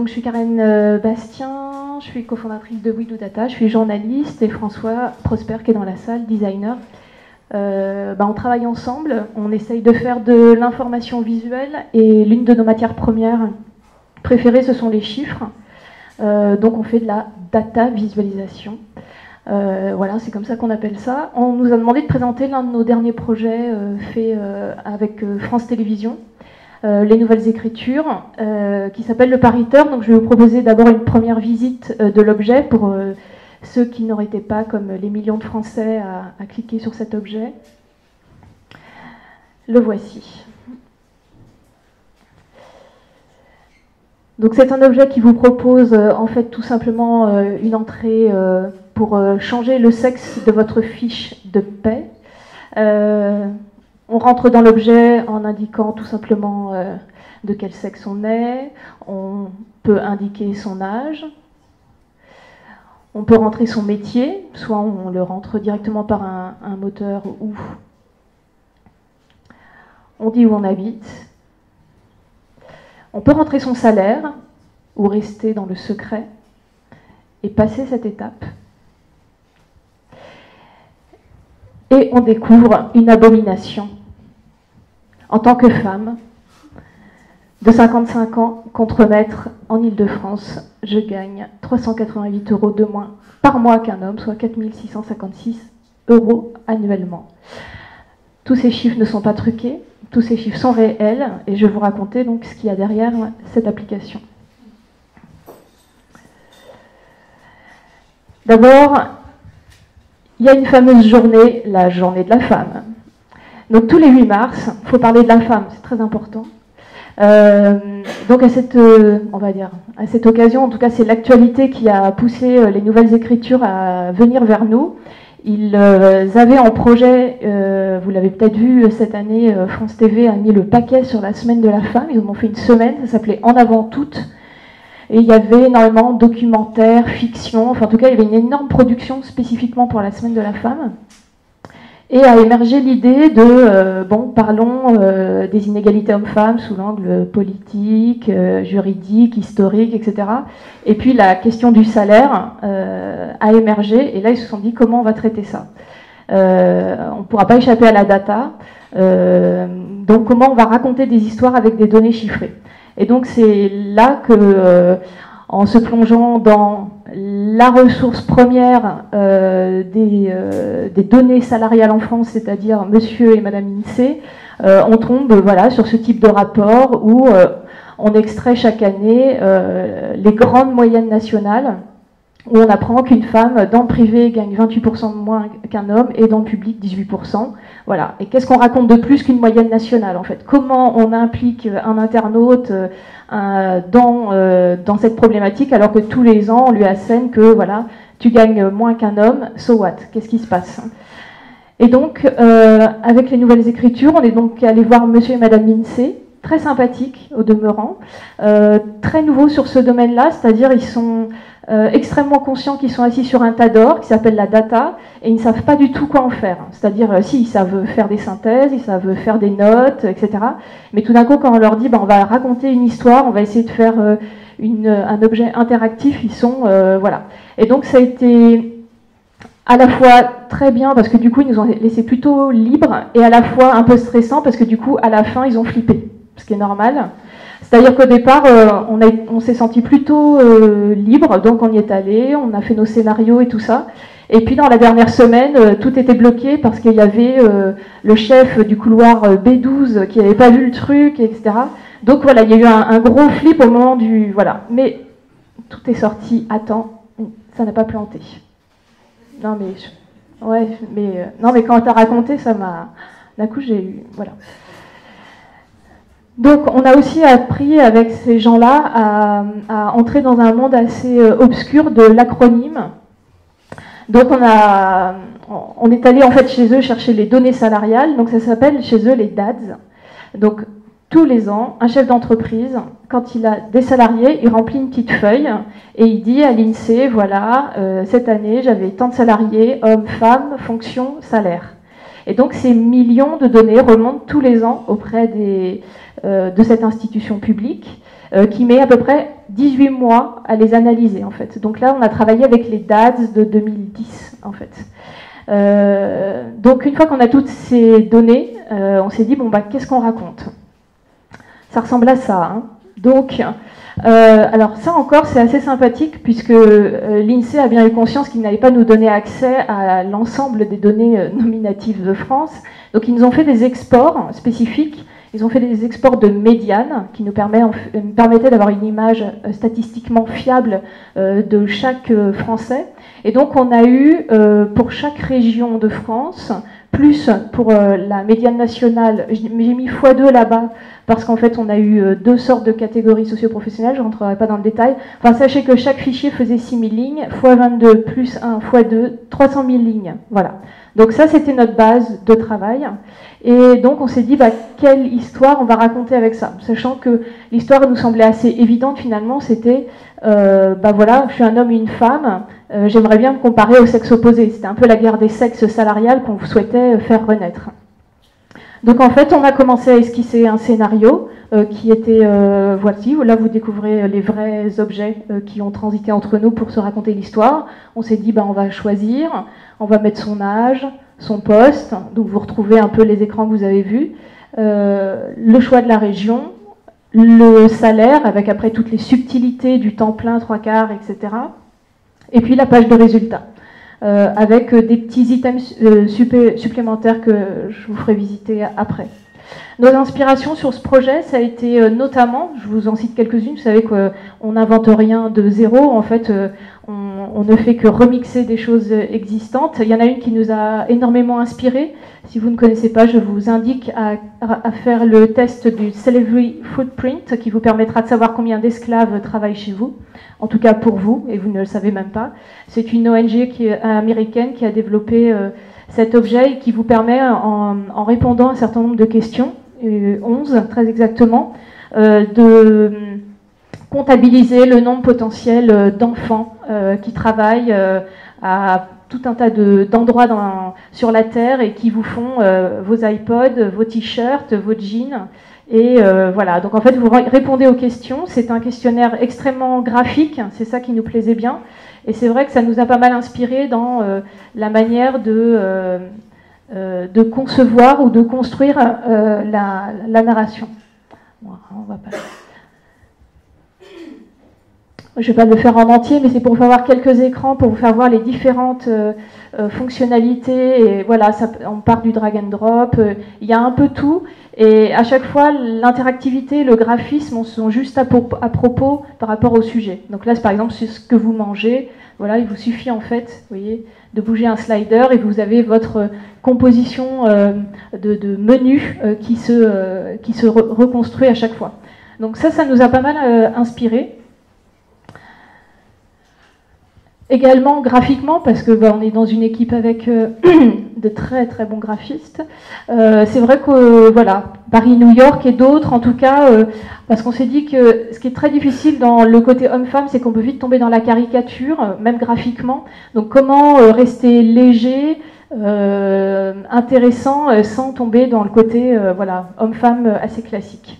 Donc, je suis Karen Bastien, je suis cofondatrice de We Do Data, je suis journaliste, et François Prosper qui est dans la salle, designer. On travaille ensemble, on essaye de faire de l'information visuelle, et l'une de nos matières premières préférées, ce sont les chiffres. Donc on fait de la data visualisation. Voilà, c'est comme ça qu'on appelle ça. On nous a demandé de présenter l'un de nos derniers projets faits avec France Télévisions, les nouvelles écritures, qui s'appelle le pariteur. Donc je vais vous proposer d'abord une première visite de l'objet pour ceux qui n'auraient été pas, comme les millions de Français, à cliquer sur cet objet. Le voici. Donc c'est un objet qui vous propose en fait tout simplement une entrée pour changer le sexe de votre fiche de paie. On rentre dans l'objet en indiquant tout simplement de quel sexe on est. On peut indiquer son âge. On peut rentrer son métier, soit on le rentre directement par un moteur ou on dit où on habite. On peut rentrer son salaire ou rester dans le secret et passer cette étape. Et on découvre une abomination. En tant que femme de 55 ans, contremaître en Île-de-France, je gagne 388 € de moins par mois qu'un homme, soit 4 656 € annuellement. Tous ces chiffres ne sont pas truqués, tous ces chiffres sont réels, et je vais vous raconter donc ce qu'il y a derrière cette application. D'abord, il y a une fameuse journée, la journée de la femme. Donc tous les 8 mars, il faut parler de la femme, c'est très important. Donc à cette occasion, en tout cas c'est l'actualité qui a poussé les nouvelles écritures à venir vers nous. Ils avaient en projet, vous l'avez peut-être vu cette année, France TV a mis le paquet sur la semaine de la femme. Ils en ont fait une semaine, ça s'appelait En avant toutes. Et il y avait énormément de documentaires, fiction, enfin en tout cas il y avait une énorme production spécifiquement pour la semaine de la femme. Et a émergé l'idée de, parlons des inégalités hommes-femmes sous l'angle politique, juridique, historique, etc. Et puis la question du salaire a émergé, et là ils se sont dit comment on va traiter ça. On ne pourra pas échapper à la data, donc comment on va raconter des histoires avec des données chiffrées. Et donc c'est là que, en se plongeant dans la ressource première des données salariales en France, c'est-à-dire monsieur et madame INSEE, on tombe sur ce type de rapport où on extrait chaque année les grandes moyennes nationales, où on apprend qu'une femme dans le privé gagne 28% de moins qu'un homme et dans le public 18%. Voilà. Et qu'est-ce qu'on raconte de plus qu'une moyenne nationale en fait? Comment on implique un internaute dans cette problématique alors que tous les ans on lui assène que voilà, tu gagnes moins qu'un homme, so what? Qu'est-ce qui se passe? Et donc avec les nouvelles écritures, on est donc allé voir monsieur et madame INSEE, très sympathiques au demeurant, très nouveaux sur ce domaine-là, c'est-à-dire ils sont extrêmement conscients qu'ils sont assis sur un tas d'or qui s'appelle la data, et ils ne savent pas du tout quoi en faire. C'est-à-dire, si, ils savent faire des synthèses, ils savent faire des notes, etc. Mais tout d'un coup, quand on leur dit, on va raconter une histoire, on va essayer de faire un objet interactif, ils sont... voilà. Et donc, ça a été à la fois très bien, parce que du coup, ils nous ont laissé plutôt libres, et à la fois un peu stressant, parce que du coup, à la fin, ils ont flippé, ce qui est normal. C'est-à-dire qu'au départ, on s'est senti plutôt libre, donc on y est allé, on a fait nos scénarios et tout ça. Et puis dans la dernière semaine, tout était bloqué parce qu'il y avait le chef du couloir B12 qui n'avait pas vu le truc, etc. Donc voilà, il y a eu un gros flip au moment du... Voilà. Mais tout est sorti à temps, ça n'a pas planté. Non mais... non mais quand on t'a raconté, ça m'a... D'un coup, j'ai eu... Voilà. Donc, on a aussi appris avec ces gens-là à entrer dans un monde assez obscur de l'acronyme. Donc, on est allé en fait chez eux chercher les données salariales. Donc, ça s'appelle chez eux les DADS. Donc, tous les ans, un chef d'entreprise, quand il a des salariés, il remplit une petite feuille et il dit à l'INSEE, voilà, cette année, j'avais tant de salariés, hommes, femmes, fonction, salaire. Et donc, ces millions de données remontent tous les ans auprès de cette institution publique. qui met à peu près 18 mois à les analyser, en fait. Donc là, on a travaillé avec les DADS de 2010, en fait. Donc une fois qu'on a toutes ces données, on s'est dit, bon, bah, qu'est-ce qu'on raconte? Ça ressemble à ça, hein. Donc, alors ça encore, c'est assez sympathique, puisque l'INSEE a bien eu conscience qu'il n'allait pas nous donner accès à l'ensemble des données nominatives de France. Donc ils nous ont fait des exports spécifiques. Ils ont fait des exports de médiane qui nous permettaient d'avoir une image statistiquement fiable de chaque Français. Et donc on a eu pour chaque région de France, plus pour la médiane nationale, j'ai mis x2 là-bas, parce qu'en fait on a eu deux sortes de catégories socio-professionnelles, je ne rentrerai pas dans le détail. Enfin, sachez que chaque fichier faisait 6000 lignes, x22 plus 1 x2, 300 000 lignes. Voilà. Donc ça, c'était notre base de travail. Et donc on s'est dit, bah, quelle histoire on va raconter avec ça, sachant que l'histoire nous semblait assez évidente finalement. C'était, bah voilà, je suis un homme et une femme, j'aimerais bien me comparer au sexe opposé. C'était un peu la guerre des sexes salariales qu'on souhaitait faire renaître. Donc en fait, on a commencé à esquisser un scénario qui était, voici, là vous découvrez les vrais objets qui ont transité entre nous pour se raconter l'histoire. On s'est dit, bah, on va choisir, on va mettre son âge, son poste, donc vous retrouvez un peu les écrans que vous avez vus, le choix de la région, le salaire, avec après toutes les subtilités du temps plein, 3/4, etc. Et puis la page de résultats, avec des petits items supplémentaires que je vous ferai visiter après. Nos inspirations sur ce projet, ça a été notamment, je vous en cite quelques-unes, vous savez qu'on n'invente rien de zéro, en fait on ne fait que remixer des choses existantes. Il y en a une qui nous a énormément inspiré. Si vous ne connaissez pas, je vous indique à faire le test du Slavery Footprint, qui vous permettra de savoir combien d'esclaves travaillent chez vous, en tout cas pour vous, et vous ne le savez même pas. C'est une ONG américaine qui a développé cet objet et qui vous permet, en répondant à un certain nombre de questions, 11 très exactement, de comptabiliser le nombre potentiel d'enfants qui travaillent à tout un tas d'endroits sur la Terre et qui vous font vos iPods, vos t-shirts, vos jeans. Et voilà, donc en fait vous répondez aux questions. C'est un questionnaire extrêmement graphique, c'est ça qui nous plaisait bien. Et c'est vrai que ça nous a pas mal inspiré dans la manière de concevoir ou de construire la narration. Bon, on va pas... Je ne vais pas le faire en entier, mais c'est pour vous faire voir quelques écrans, pour vous faire voir les différentes fonctionnalités. Et voilà, on part du drag and drop. Il y a un peu tout. Et à chaque fois, l'interactivité et le graphisme sont juste à propos par rapport au sujet. Donc là, par exemple, c'est ce que vous mangez. Voilà, il vous suffit en fait, vous voyez, de bouger un slider et vous avez votre composition de menu qui se reconstruit à chaque fois. Donc ça nous a pas mal inspiré. Également graphiquement, parce que on est dans une équipe avec de très très bons graphistes. C'est vrai que voilà, Paris-New York et d'autres, en tout cas, parce qu'on s'est dit que ce qui est très difficile dans le côté homme-femme, c'est qu'on peut vite tomber dans la caricature, même graphiquement. Donc comment rester léger, intéressant, sans tomber dans le côté voilà, homme-femme assez classique.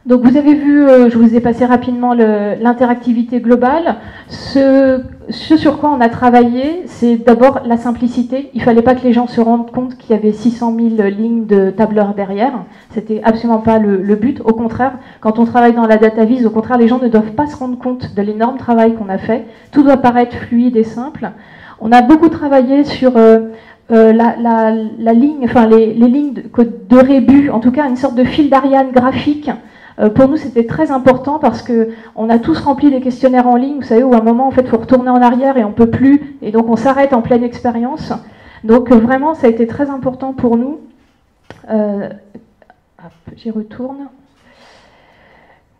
Donc vous avez vu, je vous ai passé rapidement l'interactivité globale. Ce sur quoi on a travaillé, c'est d'abord la simplicité. Il ne fallait pas que les gens se rendent compte qu'il y avait 600 000 lignes de tableur derrière. C'était absolument pas le but. Au contraire, quand on travaille dans la data vis, au contraire, les gens ne doivent pas se rendre compte de l'énorme travail qu'on a fait. Tout doit paraître fluide et simple. On a beaucoup travaillé sur la ligne, enfin les lignes de rébus, en tout cas une sorte de fil d'Ariane graphique. Pour nous, c'était très important parce qu'on a tous rempli des questionnaires en ligne, vous savez, où à un moment, en fait, il faut retourner en arrière et on ne peut plus, et donc on s'arrête en pleine expérience. Donc vraiment, ça a été très important pour nous. J'y retourne.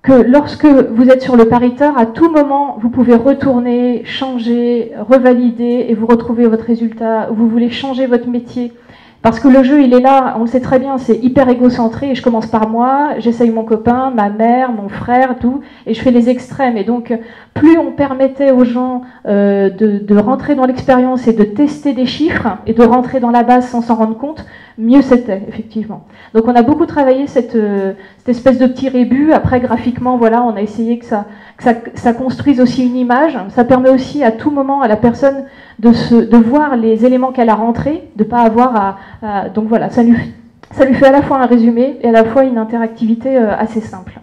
Que lorsque vous êtes sur le pariteur, à tout moment, vous pouvez retourner, changer, revalider, et vous retrouvez votre résultat. Vous voulez changer votre métier, Parce que le jeu, il est là, on le sait très bien, c'est hyper égocentré, et je commence par moi, j'essaye mon copain, ma mère, mon frère, tout, et je fais les extrêmes. Et donc, plus on permettait aux gens de rentrer dans l'expérience et de tester des chiffres, et de rentrer dans la base sans s'en rendre compte, mieux c'était, effectivement. Donc on a beaucoup travaillé cette espèce de petit rébut. Après, graphiquement, voilà, on a essayé que ça construise aussi une image. Ça permet aussi à tout moment à la personne de voir les éléments qu'elle a rentrés, de ne pas avoir donc voilà, ça lui fait à la fois un résumé et à la fois une interactivité assez simple.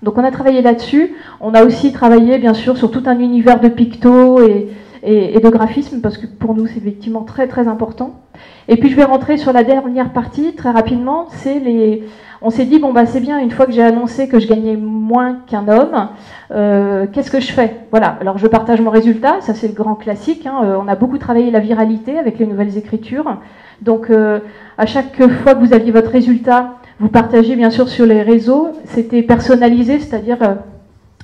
Donc on a travaillé là-dessus. On a aussi travaillé, bien sûr, sur tout un univers de pictos et de graphisme, parce que pour nous, c'est effectivement très, très important. Et puis je vais rentrer sur la dernière partie, très rapidement. On s'est dit, bon, bah, c'est bien, une fois que j'ai annoncé que je gagnais moins qu'un homme, qu'est-ce que je fais? Voilà, alors je partage mon résultat, ça c'est le grand classique. On a beaucoup travaillé la viralité avec les nouvelles écritures. Donc à chaque fois que vous aviez votre résultat, vous partagez bien sûr sur les réseaux. C'était personnalisé, c'est-à-dire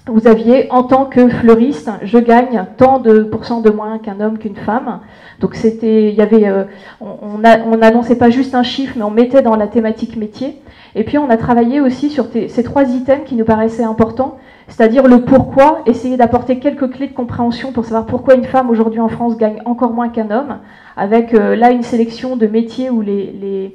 vous aviez, en tant que fleuriste, je gagne tant de pourcents de moins qu'un homme, qu'une femme. Donc c'était, il y avait, on n'annonçait pas juste un chiffre, mais on mettait dans la thématique métier. Et puis on a travaillé aussi sur ces 3 items qui nous paraissaient importants, c'est-à-dire le pourquoi, essayer d'apporter quelques clés de compréhension pour savoir pourquoi une femme aujourd'hui en France gagne encore moins qu'un homme, avec là une sélection de métiers où les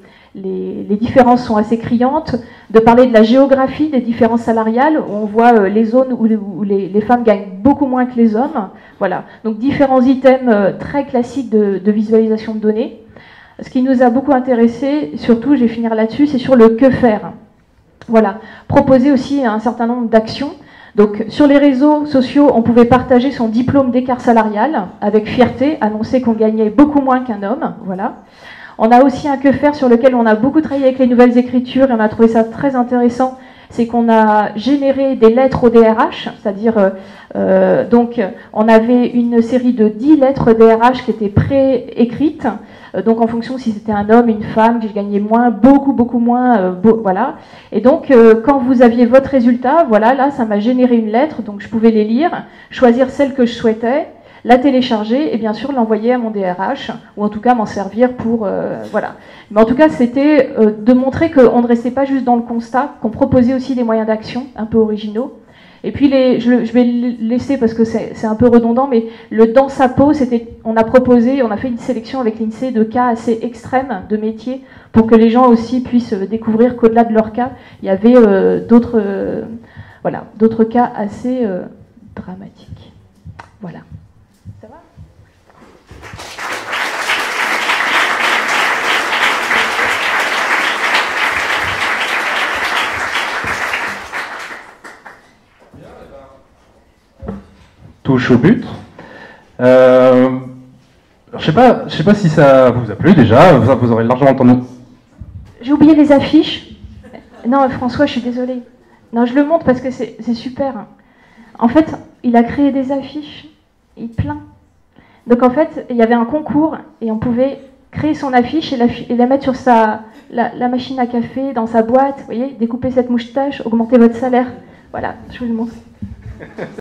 différences sont assez criantes, de parler de la géographie des différences salariales, où on voit les zones où les femmes gagnent beaucoup moins que les hommes. Voilà, donc différents items très classiques de visualisation de données. Ce qui nous a beaucoup intéressé, surtout, je vais finir là-dessus, c'est sur le que faire. Voilà, proposer aussi un certain nombre d'actions. Donc sur les réseaux sociaux, on pouvait partager son diplôme d'écart salarial avec fierté, annoncer qu'on gagnait beaucoup moins qu'un homme. Voilà. On a aussi un que faire sur lequel on a beaucoup travaillé avec les nouvelles écritures et on a trouvé ça très intéressant. C'est qu'on a généré des lettres au DRH, c'est-à-dire, donc on avait une série de 10 lettres DRH qui étaient pré-écrites, donc en fonction si c'était un homme, une femme, que je gagnais moins, beaucoup moins, voilà. Et donc quand vous aviez votre résultat, voilà, là ça m'a généré une lettre, donc je pouvais les lire, choisir celle que je souhaitais, la télécharger et bien sûr l'envoyer à mon DRH, ou en tout cas m'en servir pour... voilà. Mais en tout cas, c'était de montrer qu'on ne restait pas juste dans le constat, qu'on proposait aussi des moyens d'action un peu originaux. Et puis, je vais le laisser parce que c'est un peu redondant, mais le dans sa peau, on a fait une sélection avec l'INSEE de cas assez extrêmes de métiers pour que les gens aussi puissent découvrir qu'au-delà de leur cas, il y avait d'autres cas assez dramatiques. Voilà. Ça va ? Touche au but. Je sais pas si ça vous a plu déjà, vous aurez largement entendu. J'ai oublié les affiches. Non, François, je suis désolée. Non, je le montre parce que c'est super. En fait, il a créé des affiches, plein. Donc en fait, il y avait un concours et on pouvait créer son affiche et la mettre sur la machine à café, dans sa boîte. Vous voyez, découper cette moustache, augmenter votre salaire. Voilà, je vous le montre.